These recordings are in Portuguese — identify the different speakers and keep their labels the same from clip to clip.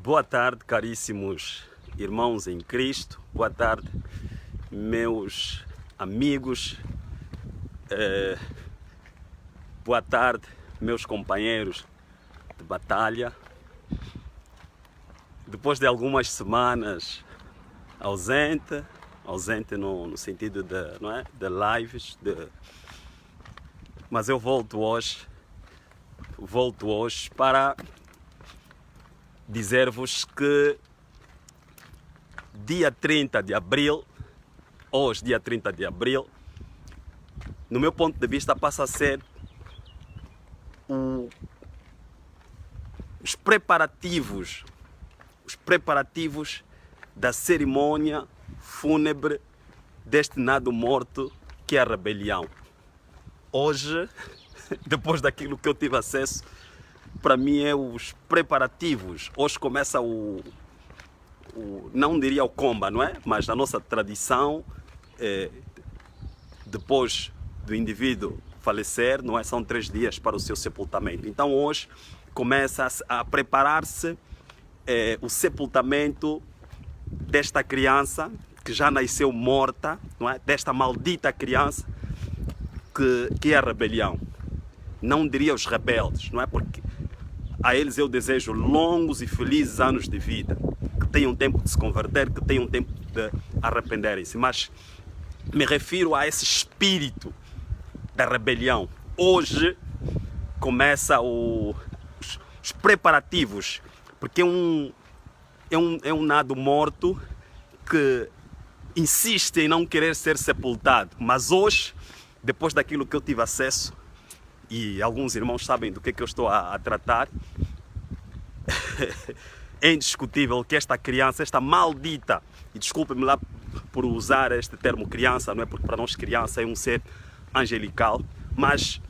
Speaker 1: Boa tarde, caríssimos irmãos em Cristo. Boa tarde, meus amigos. Boa tarde, meus companheiros de batalha. Depois de algumas semanas ausente no sentido de, não é, de lives, mas eu volto hoje para dizer-vos que dia 30 de abril, hoje dia 30 de abril, no meu ponto de vista passa a ser os preparativos da cerimônia fúnebre destinado morto que é a rebelião. Hoje, depois daquilo que eu tive acesso, para mim é os preparativos. Hoje começa não diria o comba, não é? Mas na nossa tradição, depois do indivíduo falecer, não é? São 3 dias para o seu sepultamento. Então hoje começa a preparar-se o sepultamento desta criança que já nasceu morta, não é? Desta maldita criança que é a rebelião. Não diria os rebeldes, não é? Porque a eles eu desejo longos e felizes anos de vida, que tenham tempo de se converter, que tenham tempo de arrependerem-se. Mas me refiro a esse espírito da rebelião. Hoje começa os preparativos, porque é um nado morto que insiste em não querer ser sepultado. Mas hoje, depois daquilo que eu tive acesso, e alguns irmãos sabem do que eu estou a tratar, é indiscutível que esta criança, esta maldita, e desculpe-me lá por usar este termo criança, não é? Porque para nós criança é um ser angelical, mas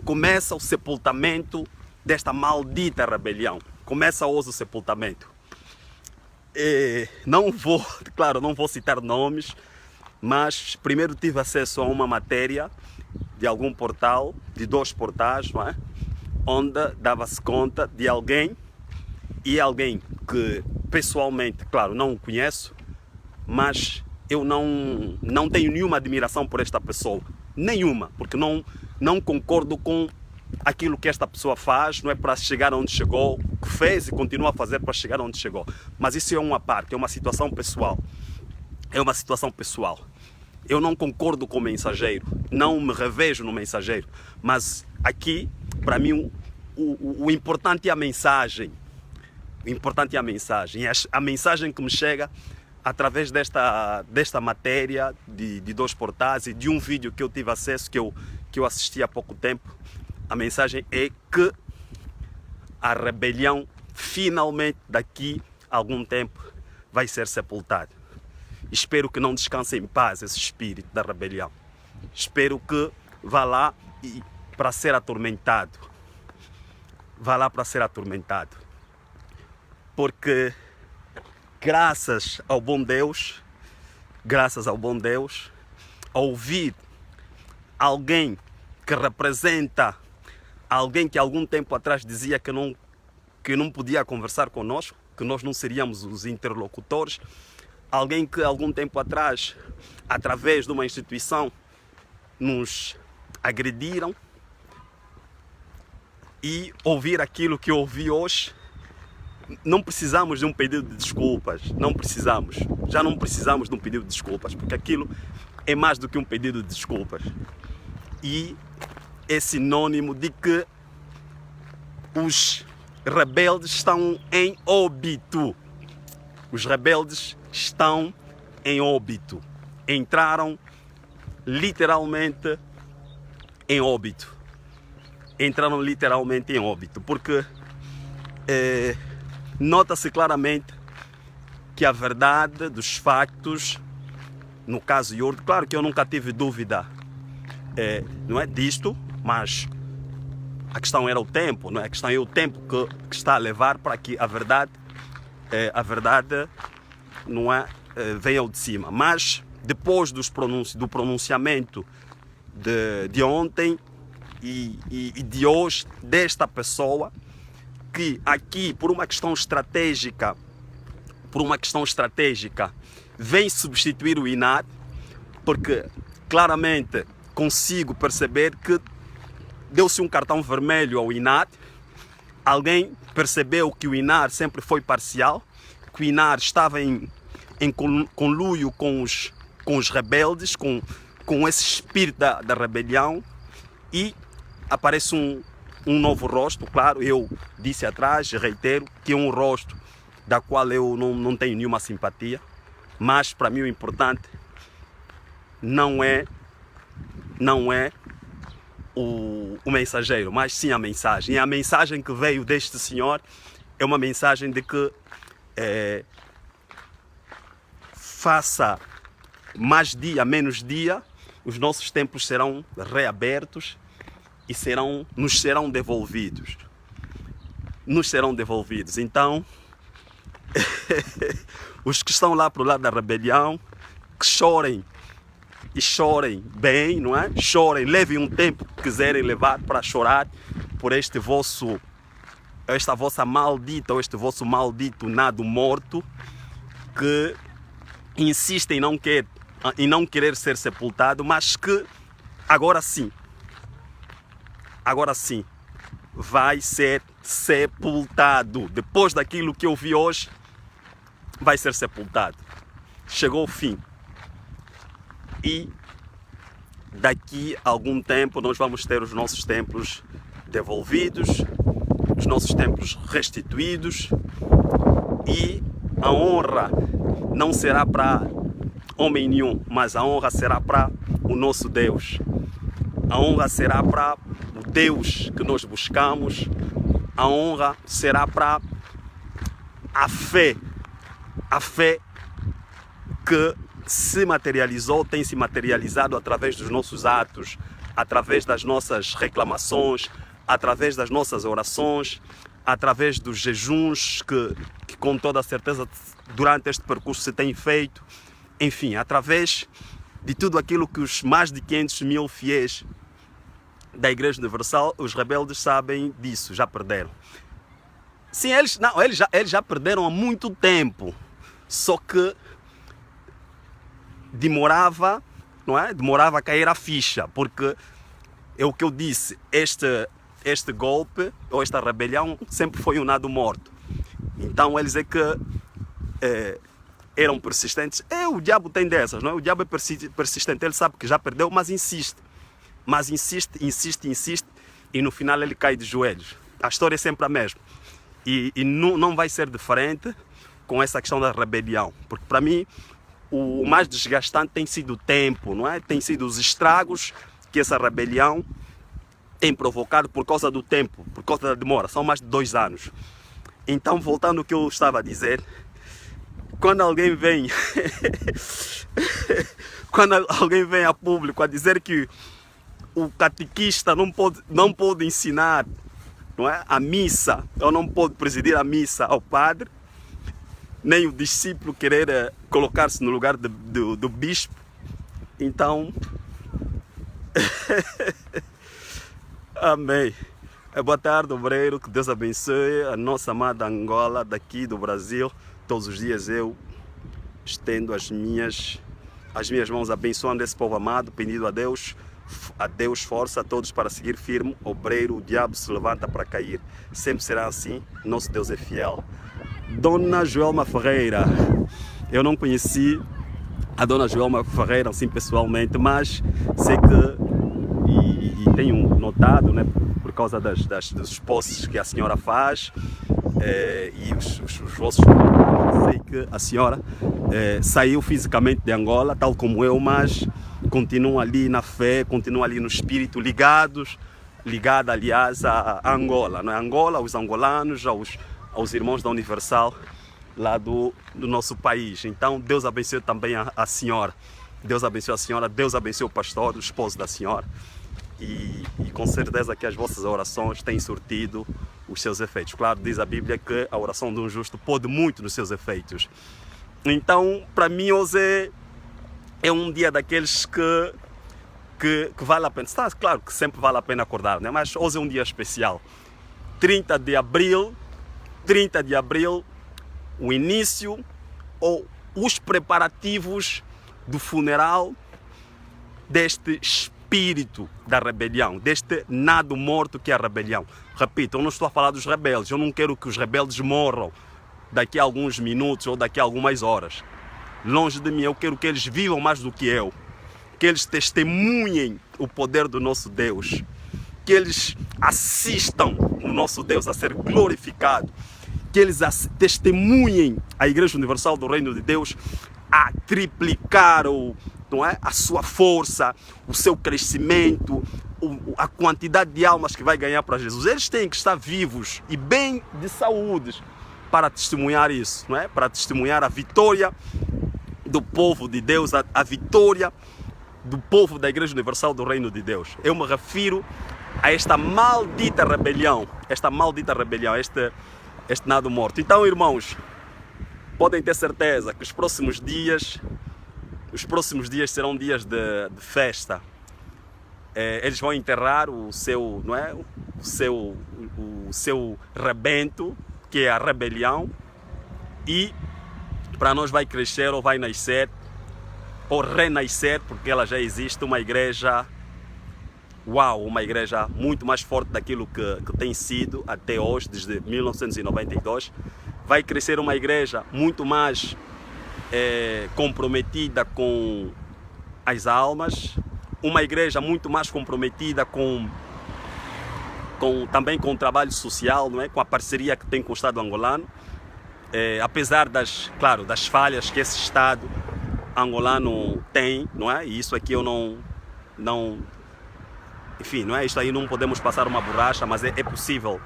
Speaker 1: começa o sepultamento desta maldita rebelião. Começa hoje o sepultamento. Não vou citar nomes, mas primeiro tive acesso a uma matéria de algum portal, de 2 portais, não é? Onde dava-se conta de alguém que pessoalmente, claro, não o conheço, mas eu não tenho nenhuma admiração por esta pessoa, nenhuma, porque não concordo com aquilo que esta pessoa faz, não é, para chegar onde chegou, que fez e continua a fazer para chegar onde chegou. Mas isso é uma parte, é uma situação pessoal. Eu não concordo com o mensageiro, não me revejo no mensageiro, mas aqui, para mim, o importante é a mensagem. O importante é a mensagem. A mensagem que me chega através desta matéria de 2 portais e de um vídeo que eu tive acesso, que eu assisti há pouco tempo. A mensagem é que a rebelião, finalmente, daqui a algum tempo, vai ser sepultada. Espero que não descanse em paz esse espírito da rebelião. Espero que vá lá para ser atormentado. Porque graças ao bom Deus, ao ouvir alguém que representa alguém que algum tempo atrás dizia que não podia conversar conosco, que nós não seríamos os interlocutores, alguém que algum tempo atrás, através de uma instituição, nos agrediram, e ouvir aquilo que eu ouvi hoje, não precisamos de um pedido de desculpas, já não precisamos de um pedido de desculpas, porque aquilo é mais do que um pedido de desculpas, e é sinônimo de que os rebeldes estão em óbito. Os rebeldes estão em óbito. Entraram literalmente em óbito. Porque nota-se claramente que a verdade dos factos, no caso Yurd, claro que eu nunca tive dúvida não é disto, mas a questão era o tempo, não é? A questão é o tempo que está a levar para que a verdade não é, venha ao de cima. Mas depois do pronunciamento de ontem e de hoje desta pessoa, que aqui, por uma questão estratégica, vem substituir o INAD, porque claramente consigo perceber que deu-se um cartão vermelho ao INAD. Alguém percebeu que o INAR sempre foi parcial, que o INAR estava em conluio com os rebeldes, com esse espírito da rebelião, e aparece um novo rosto. Claro, eu disse atrás, reitero, que é um rosto da qual eu não tenho nenhuma simpatia, mas para mim o importante não é o mensageiro, mas sim a mensagem. E a mensagem que veio deste senhor é uma mensagem de que faça mais dia, menos dia, os nossos templos serão reabertos e nos serão devolvidos. Então, os que estão lá para o lado da rebelião, que chorem, e chorem bem, não é? Chorem, levem um tempo que quiserem levar para chorar por esta vossa maldita, ou este vosso maldito nado morto, que insiste em não querer ser sepultado, mas que agora sim vai ser sepultado. Depois daquilo que eu vi hoje, vai ser sepultado. Chegou o fim. E daqui a algum tempo nós vamos ter os nossos templos devolvidos, os nossos templos restituídos, e a honra não será para homem nenhum, mas a honra será para o nosso Deus. A honra será para o Deus que nós buscamos. A honra será para a fé que se materializou, tem se materializado através dos nossos atos, através das nossas reclamações, através das nossas orações, através dos jejuns que com toda certeza durante este percurso se tem feito, enfim, através de tudo aquilo que os mais de 500 mil fiéis da Igreja Universal, os rebeldes sabem disso, já perderam. Sim, eles já perderam há muito tempo, só que demorava, não é? Demorava a cair a ficha, porque é o que eu disse, este golpe, ou esta rebelião, sempre foi um nado morto. Então eles é que eram persistentes. O diabo tem dessas, não é? O diabo é persistente, ele sabe que já perdeu, mas insiste. Mas insiste, e no final ele cai de joelhos. A história é sempre a mesma. E não vai ser diferente com essa questão da rebelião, porque para mim o mais desgastante tem sido o tempo, não é? Tem sido os estragos que essa rebelião tem provocado por causa do tempo, por causa da demora. São mais de 2 anos. Então, voltando ao que eu estava a dizer, quando alguém vem a público a dizer que o catequista não pode ensinar, não é, a missa, ou não pode presidir a missa ao padre, nem o discípulo querer colocar-se no lugar do bispo, então amém. Boa tarde, obreiro, que Deus abençoe a nossa amada Angola, daqui do Brasil. Todos os dias eu estendo as minhas mãos abençoando esse povo amado, pedindo a Deus força a todos para seguir firme. Obreiro, o diabo se levanta para cair. Sempre será assim, nosso Deus é fiel. Dona Joelma Ferreira, eu não conheci a Dona Joelma Ferreira assim pessoalmente, mas sei que e tenho notado, né, por causa dos posts que a senhora faz e os vossos comentários, sei que a senhora saiu fisicamente de Angola, tal como eu, mas continua ali na fé, continua ali no espírito, ligada aliás a Angola, não é? Angola, aos angolanos, aos irmãos da Universal lá do nosso país. Então Deus abençoe também a senhora. Deus abençoe a senhora, Deus abençoe o pastor, o esposo da senhora. E com certeza que as vossas orações têm surtido os seus efeitos. Claro, diz a Bíblia que a oração de um justo pode muito nos seus efeitos. Então, para mim, hoje é um dia daqueles que vale a pena. Claro que sempre vale a pena acordar, né? Mas hoje é um dia especial. 30 de abril 30 de abril, o início ou os preparativos do funeral deste espírito da rebelião, deste nado morto que é a rebelião. Repito, eu não estou a falar dos rebeldes, eu não quero que os rebeldes morram daqui a alguns minutos ou daqui a algumas horas. Longe de mim, eu quero que eles vivam mais do que eu, que eles testemunhem o poder do nosso Deus, que eles assistam o nosso Deus a ser glorificado, que eles testemunhem a Igreja Universal do Reino de Deus a triplicar a sua força, o seu crescimento, a quantidade de almas que vai ganhar para Jesus. Eles têm que estar vivos e bem de saúde para testemunhar isso, não é? Para testemunhar a vitória do povo de Deus, a vitória do povo da Igreja Universal do Reino de Deus. Eu me refiro a esta maldita rebelião, este nado morto. Então, irmãos, podem ter certeza que os próximos dias serão dias de festa. Eles vão enterrar o seu rebento, que é a rebelião, e para nós vai crescer ou vai nascer ou renascer, porque ela já existe, uma igreja uma igreja muito mais forte daquilo que tem sido até hoje, desde 1992. Vai crescer uma igreja muito mais comprometida com as almas, uma igreja muito mais comprometida também com o trabalho social, não é? Com a parceria que tem com o Estado angolano, apesar das falhas que esse Estado angolano tem, não é? E isso aqui eu enfim, não é? Isto aí não podemos passar uma borracha, mas é possível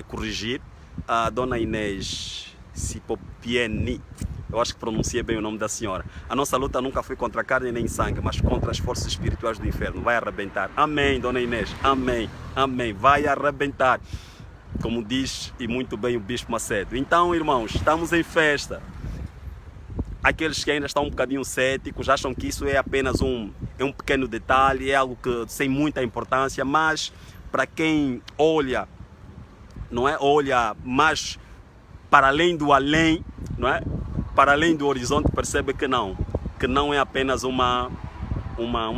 Speaker 1: corrigir. A dona Inês Sipopieni, eu acho que pronunciei bem o nome da senhora. A nossa luta nunca foi contra a carne nem sangue, mas contra as forças espirituais do inferno. Vai arrebentar. Amém, dona Inês. Amém. Amém. Vai arrebentar. Como diz e muito bem o Bispo Macedo. Então, irmãos, estamos em festa. Aqueles que ainda estão um bocadinho céticos acham que isso é apenas um pequeno detalhe, é algo que sem muita importância, mas para quem olha, não é? Olha mais para além do além, não é? Para além do horizonte, percebe que não é apenas uma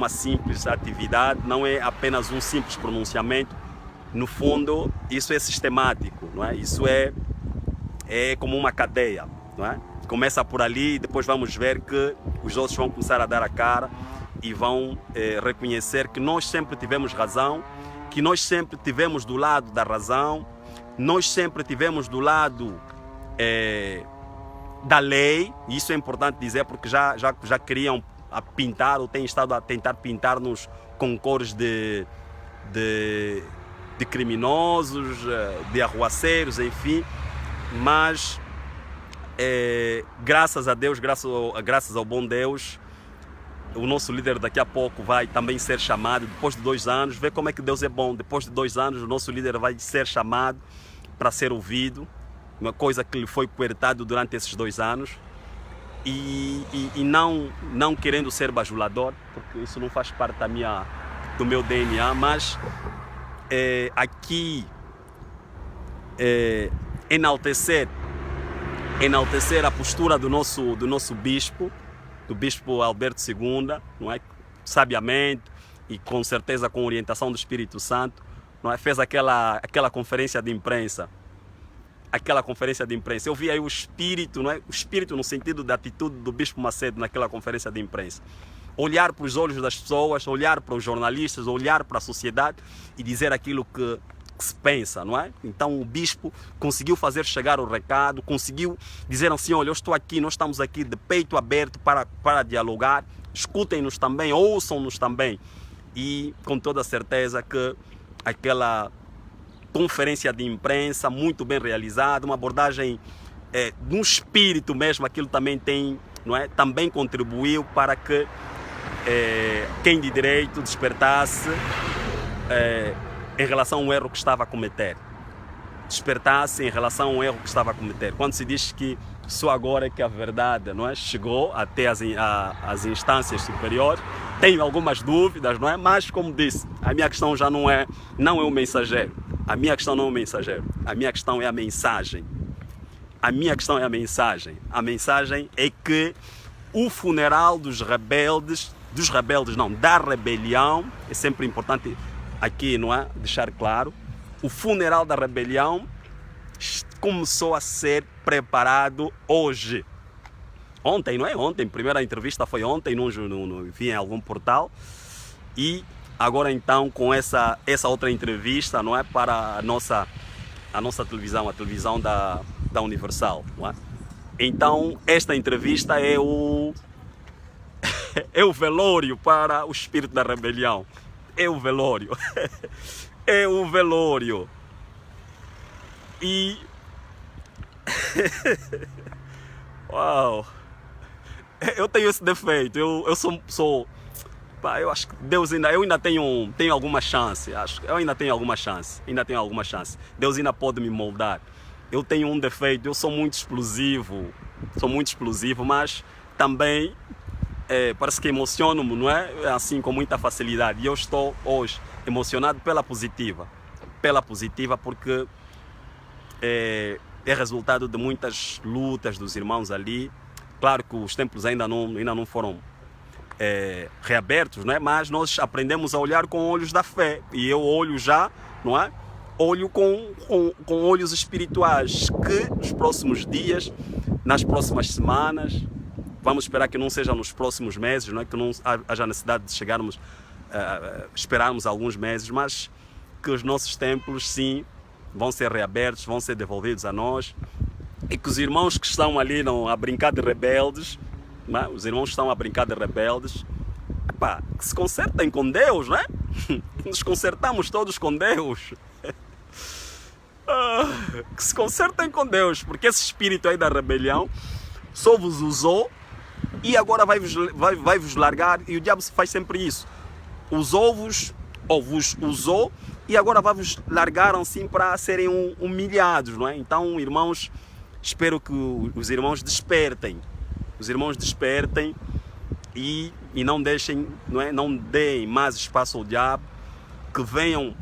Speaker 1: simples atividade, não é apenas um simples pronunciamento. No fundo, isso é sistemático, não é? Isso é como uma cadeia, não é? Começa por ali e depois vamos ver que os outros vão começar a dar a cara e vão reconhecer que nós sempre tivemos razão, que nós sempre tivemos do lado da razão, nós sempre tivemos do lado da lei. E isso é importante dizer, porque já queriam pintar ou têm estado a tentar pintar-nos com cores de criminosos, de arruaceiros, enfim, mas graças a Deus, graças ao bom Deus, o nosso líder daqui a pouco vai também ser chamado, depois de 2 anos, vê como é que Deus é bom. Depois de 2 anos o nosso líder vai ser chamado para ser ouvido, uma coisa que lhe foi coertado durante esses 2 anos, e não querendo ser bajulador, porque isso não faz parte do meu DNA, mas aqui enaltecer a postura do nosso bispo, do bispo Alberto II, não é? Sabiamente e com certeza com orientação do Espírito Santo, não é? Fez aquela conferência de imprensa. Eu vi aí o espírito, não é? O espírito no sentido da atitude do Bispo Macedo naquela conferência de imprensa. Olhar para os olhos das pessoas, olhar para os jornalistas, olhar para a sociedade e dizer aquilo que se pensa, não é? Então o bispo conseguiu fazer chegar o recado, conseguiu dizer assim: olha, eu estou aqui, nós estamos aqui de peito aberto para dialogar, escutem-nos também, ouçam-nos também. E com toda a certeza que aquela conferência de imprensa muito bem realizada, uma abordagem de um espírito mesmo, aquilo também tem, não é? Também contribuiu para que quem de direito despertasse em relação ao erro que estava a cometer. Despertasse em relação ao erro que estava a cometer. Quando se diz que só agora é que a verdade, não é, chegou até as instâncias superiores, tenho algumas dúvidas, não é? Mas, como disse, a minha questão já não é o mensageiro. A minha questão não é o mensageiro, a minha questão é a mensagem. A minha questão é a mensagem. A mensagem é que o funeral da rebelião, é sempre importante aqui, não é? Deixar claro, o funeral da rebelião começou a ser preparado hoje. Ontem, não é? Ontem, a primeira entrevista foi ontem, vi em algum portal. E agora então com essa outra entrevista, não é? Para a nossa televisão, a televisão da Universal, não é? Então esta entrevista é o velório para o espírito da rebelião. É o velório. É o velório. E uau! Eu tenho esse defeito. Eu sou pá, eu acho que Deus eu ainda tenho alguma chance. Eu ainda tenho alguma chance. Deus ainda pode me moldar. Eu tenho um defeito, eu sou muito explosivo, mas também parece que emociono-me, não é? Assim, com muita facilidade. E eu estou hoje emocionado pela positiva, porque é resultado de muitas lutas dos irmãos ali. Claro que os templos ainda não foram reabertos, não é? Mas nós aprendemos a olhar com olhos da fé. E eu olho já, não é? Olho com olhos espirituais, que nos próximos dias, nas próximas semanas, vamos esperar que não seja nos próximos meses, não é? Que não haja necessidade de esperarmos alguns meses, mas que os nossos templos, sim, vão ser reabertos, vão ser devolvidos a nós, e que os irmãos que estão ali a brincar de rebeldes, não é? Os irmãos que estão a brincar de rebeldes, epá, que se consertem com Deus, não é? Que nos consertamos todos com Deus. Que se consertem com Deus, porque esse espírito aí da rebelião só vos usou e agora vai vos largar. E o diabo faz sempre isso. Vos usou e agora vai vos largar assim para serem humilhados, não é? Então, irmãos, espero que os irmãos despertem. E não deixem, não é? Não deem mais espaço ao diabo, que venham,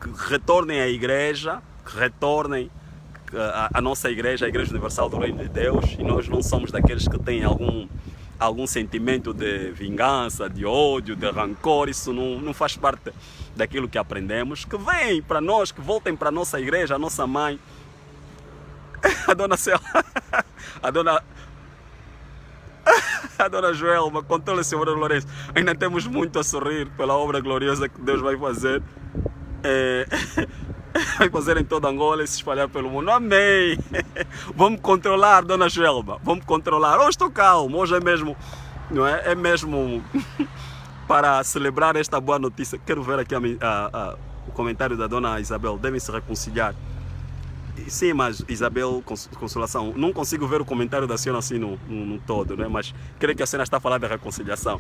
Speaker 1: que retornem à igreja, que retornem à nossa igreja, a Igreja Universal do Reino de Deus. E nós não somos daqueles que têm algum sentimento de vingança, de ódio, de rancor. Isso não faz parte daquilo que aprendemos. Que venham para nós, que voltem para a nossa igreja, a nossa mãe, a dona a dona Joelma, com toda a senhora Lourenço. Ainda temos muito a sorrir pela obra gloriosa que Deus vai fazer. Vai fazer em toda Angola e se espalhar pelo mundo. Amém! Vamos controlar, dona Joelma. Vamos controlar. Hoje estou calmo. Hoje é mesmo, não é? É mesmo para celebrar esta boa notícia. Quero ver aqui o comentário da dona Isabel. Devem se reconciliar. Sim, mas Isabel Consolação, não consigo ver o comentário da senhora assim no todo, né? Mas creio que a senhora está a falar da reconciliação.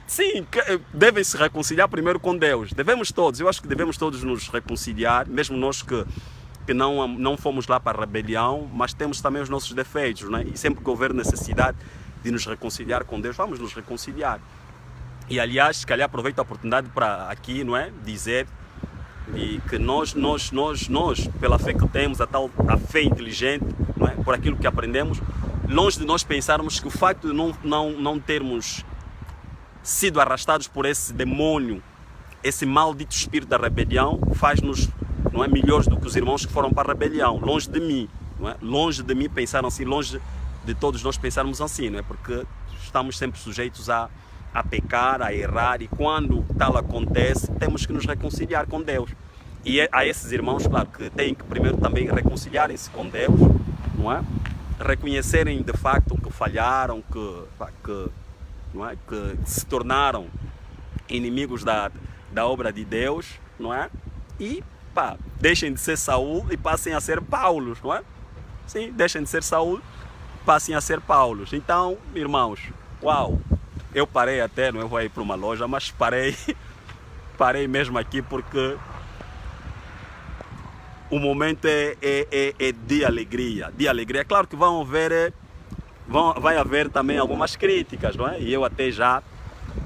Speaker 1: Sim, devem se reconciliar primeiro com Deus. Devemos todos, eu acho que devemos todos nos reconciliar, mesmo nós que não fomos lá para a rebelião, mas temos também os nossos defeitos, né? E sempre que houver necessidade de nos reconciliar com Deus, vamos nos reconciliar. E aliás, se calhar aproveito a oportunidade para aqui, não é? Dizer e que nós, pela fé que temos, a fé inteligente, não é? Por aquilo que aprendemos, longe de nós pensarmos que o facto de não termos sido arrastados por esse demônio, esse maldito espírito da rebelião, faz-nos, não é, melhores do que os irmãos que foram para a rebelião. Longe de mim, não é? Longe de mim pensar assim, longe de todos nós pensarmos assim, não é? Porque estamos sempre sujeitos a pecar, a errar, e quando tal acontece, temos que nos reconciliar com Deus. E a esses irmãos, claro, que têm que primeiro também reconciliarem-se com Deus, não é? Reconhecerem de facto que falharam, não é? Que se tornaram inimigos da obra de Deus, não é? E deixem de ser Saul e passem a ser Paulos, não é? Sim, deixem de ser Saul, passem a ser Paulos. Então, irmãos, uau! Eu parei até, não vou ir para uma loja, mas parei mesmo aqui porque o momento é de alegria, Claro que vai haver também algumas críticas, não é? E eu até já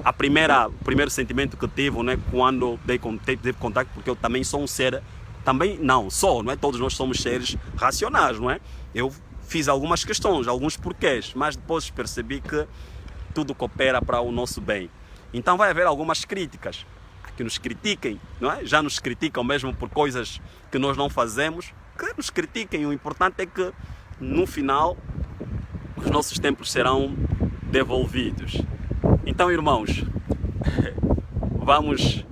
Speaker 1: o primeiro sentimento que tive, né, quando teve contato, porque eu também sou um ser, também não é? Todos nós somos seres racionais, não é? Eu fiz algumas questões, alguns porquês, mas depois percebi que tudo coopera para o nosso bem. Então vai haver algumas críticas, que nos critiquem, não é? Já nos criticam mesmo por coisas que nós não fazemos, que nos critiquem. O importante é que no final os nossos templos serão devolvidos. Então, irmãos, vamos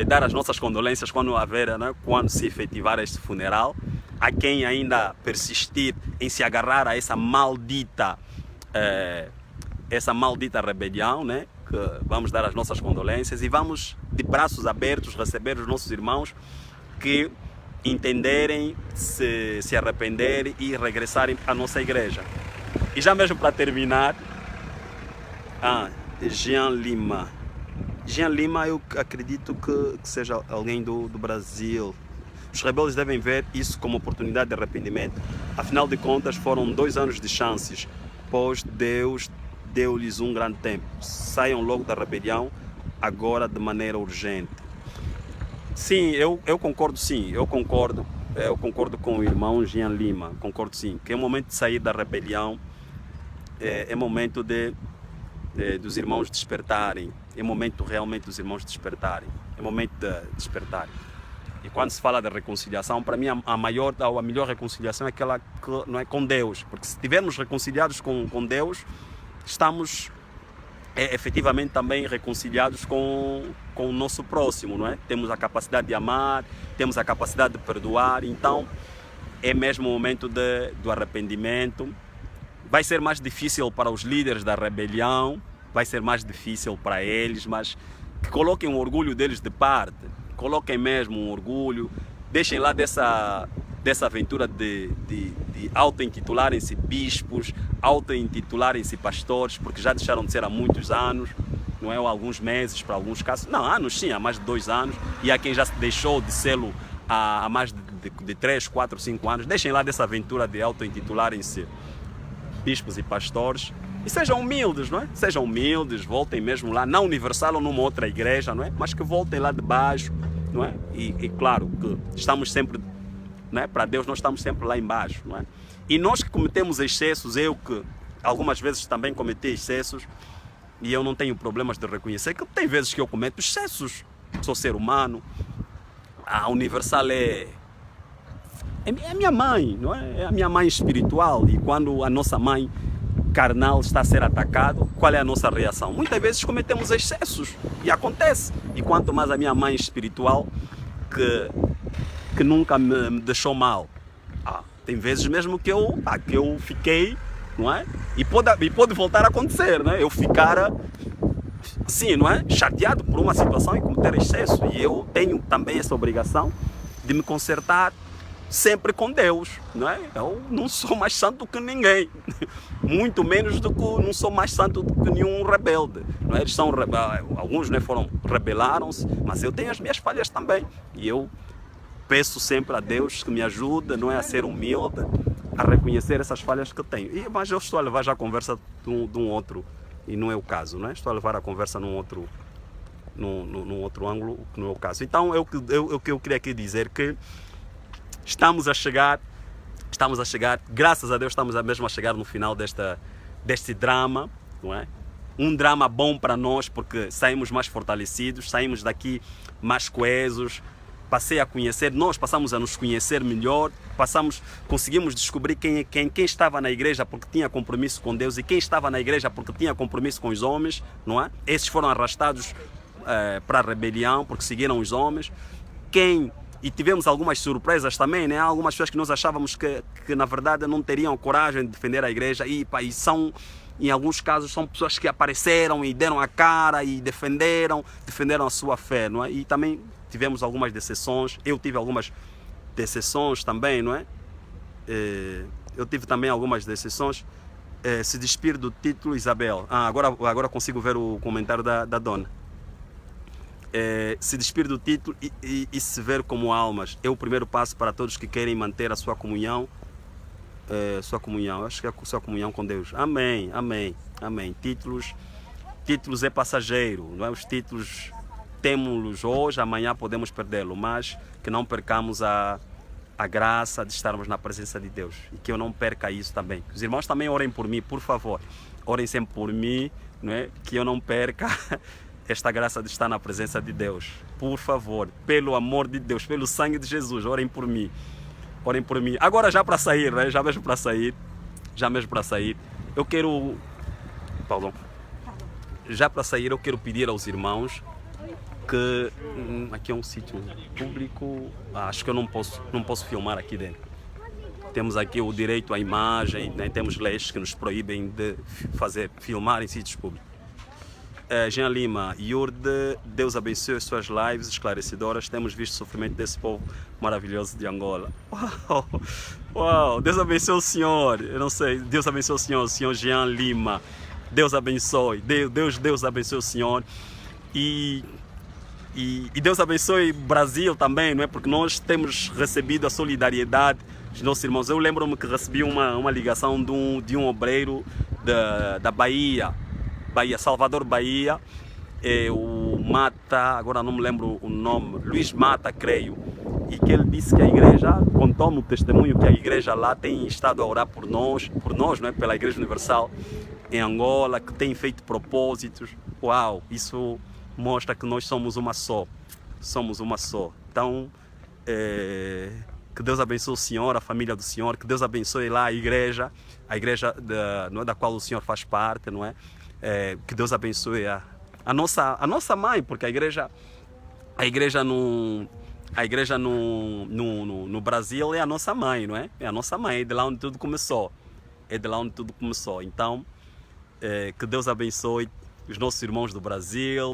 Speaker 1: dar as nossas condolências quando se efetivar este funeral. A quem ainda persistir em se agarrar a essa maldita rebelião, né? Que vamos dar as nossas condolências e vamos de braços abertos receber os nossos irmãos que entenderem, se arrependerem e regressarem à nossa igreja. E já mesmo para terminar, Jean Lima, eu acredito que seja alguém do Brasil. Os rebeldes devem ver isso como oportunidade de arrependimento. Afinal de contas, foram 2 anos de chances, pois Deus deu-lhes um grande tempo. Saiam logo da rebelião, agora de maneira urgente. Sim, eu concordo, sim. Eu concordo com o irmão Jean Lima. Concordo, sim, que é o momento de sair da rebelião. É momento dos irmãos despertarem. É momento realmente dos irmãos despertarem. É momento de despertarem. E quando se fala de reconciliação, para mim a melhor reconciliação é aquela que não é com Deus. Porque se estivermos reconciliados com Deus, estamos efetivamente também reconciliados com o nosso próximo, não é? Temos a capacidade de amar, temos a capacidade de perdoar. Então é mesmo o momento do arrependimento. Vai ser mais difícil para os líderes da rebelião, vai ser mais difícil para eles, mas que coloquem o orgulho deles de parte, coloquem mesmo um orgulho, deixem lá dessa aventura de auto-intitularem-se bispos, auto-intitularem-se pastores, porque já deixaram de ser há muitos anos, não é? Ou alguns meses, para alguns casos, não, anos sim, há mais de 2 anos, e há quem já deixou de sê-lo há mais de 3, 4, 5 anos. Deixem lá dessa aventura de auto-intitularem-se bispos e pastores e sejam humildes, não é? Sejam humildes, voltem mesmo lá, na Universal ou numa outra igreja, não é? Mas que voltem lá de baixo, não é? E claro que estamos sempre, não é? Para Deus nós estamos sempre lá embaixo, não é? E nós que cometemos excessos, eu que algumas vezes também cometi excessos, e eu não tenho problemas de reconhecer que tem vezes que eu cometo excessos, sou ser humano. A Universal é minha mãe, não é? É a minha mãe espiritual, e quando a nossa mãe carnal está a ser atacado, qual é a nossa reação? Muitas vezes cometemos excessos, e acontece. E quanto mais a minha mãe espiritual, que nunca me deixou mal. Tem vezes mesmo que eu fiquei, não é? E pode voltar a acontecer, não é? Eu ficar assim, não é? Chateado por uma situação e cometer excesso. E eu tenho também essa obrigação de me consertar sempre com Deus, não é? Eu não sou mais santo que ninguém, muito menos do que não sou mais santo do que nenhum rebelde, não é? Eles são alguns, né, rebelaram-se, mas eu tenho as minhas falhas também, e eu peço sempre a Deus que me ajude, não é, a ser humilde, a reconhecer essas falhas que tenho. Mas eu estou a levar já a conversa de um outro, e não é o caso, não é? Estou a levar a conversa num outro ângulo, que não é o caso. Então eu queria aqui dizer que estamos a chegar, graças a Deus estamos mesmo a chegar no final deste drama, não é? Um drama bom para nós, porque saímos mais fortalecidos, saímos daqui mais coesos, nós passamos a nos conhecer melhor, conseguimos descobrir quem estava na igreja porque tinha compromisso com Deus e quem estava na igreja porque tinha compromisso com os homens, não é? Esses foram arrastados para a rebelião porque seguiram os homens. E tivemos algumas surpresas também, né? Algumas pessoas que nós achávamos que na verdade não teriam coragem de defender a igreja e em alguns casos são pessoas que apareceram e deram a cara e defenderam a sua fé, não é? E também tivemos algumas decepções, eu tive algumas decepções também, não é? Eu tive também algumas decepções. Se despir do título, Isabel. Agora consigo ver o comentário da dona. Se despir do título e se ver como almas é o primeiro passo para todos que querem manter a sua comunhão, acho que é a sua comunhão com Deus. Amém. Títulos títulos é passageiro, não é? Os títulos temos-los hoje, amanhã podemos perdê-los, mas que não percamos a graça de estarmos na presença de Deus e que eu não perca isso também. Os irmãos também orem por mim, por favor. Orem sempre por mim, não é? Que eu não perca esta graça de estar na presença de Deus. Por favor, pelo amor de Deus, pelo sangue de Jesus, orem por mim. Orem por mim. Agora já para sair, né? Já mesmo para sair, eu quero... Perdão. Já para sair, eu quero pedir aos irmãos que... aqui é um sítio público, acho que eu não posso filmar aqui dentro. Temos aqui o direito à imagem, né? Temos leis que nos proíbem de filmar em sítios públicos. Jean Lima, Yurde, Deus abençoe as suas lives esclarecedoras. Temos visto o sofrimento desse povo maravilhoso de Angola. Uau, uau, Deus abençoe o senhor. Eu não sei, Deus abençoe o senhor Jean Lima. Deus abençoe, Deus abençoe o senhor. E Deus abençoe o Brasil também, não é? Porque nós temos recebido a solidariedade dos nossos irmãos. Eu lembro-me que recebi uma ligação de um obreiro da Bahia, Salvador, Bahia, o Mata, agora não me lembro o nome, Luiz Mata, creio, e que ele disse que a igreja, contou-me o testemunho que a igreja lá tem estado a orar por nós, não é? Pela Igreja Universal em Angola, que tem feito propósitos. Uau, isso mostra que nós somos uma só. Então, que Deus abençoe o senhor, a família do senhor, que Deus abençoe lá a igreja não é, da qual o senhor faz parte, não é? Que Deus abençoe a nossa mãe, porque a igreja no Brasil é a nossa mãe, não é? É a nossa mãe, é de lá onde tudo começou. Então, que Deus abençoe os nossos irmãos do Brasil.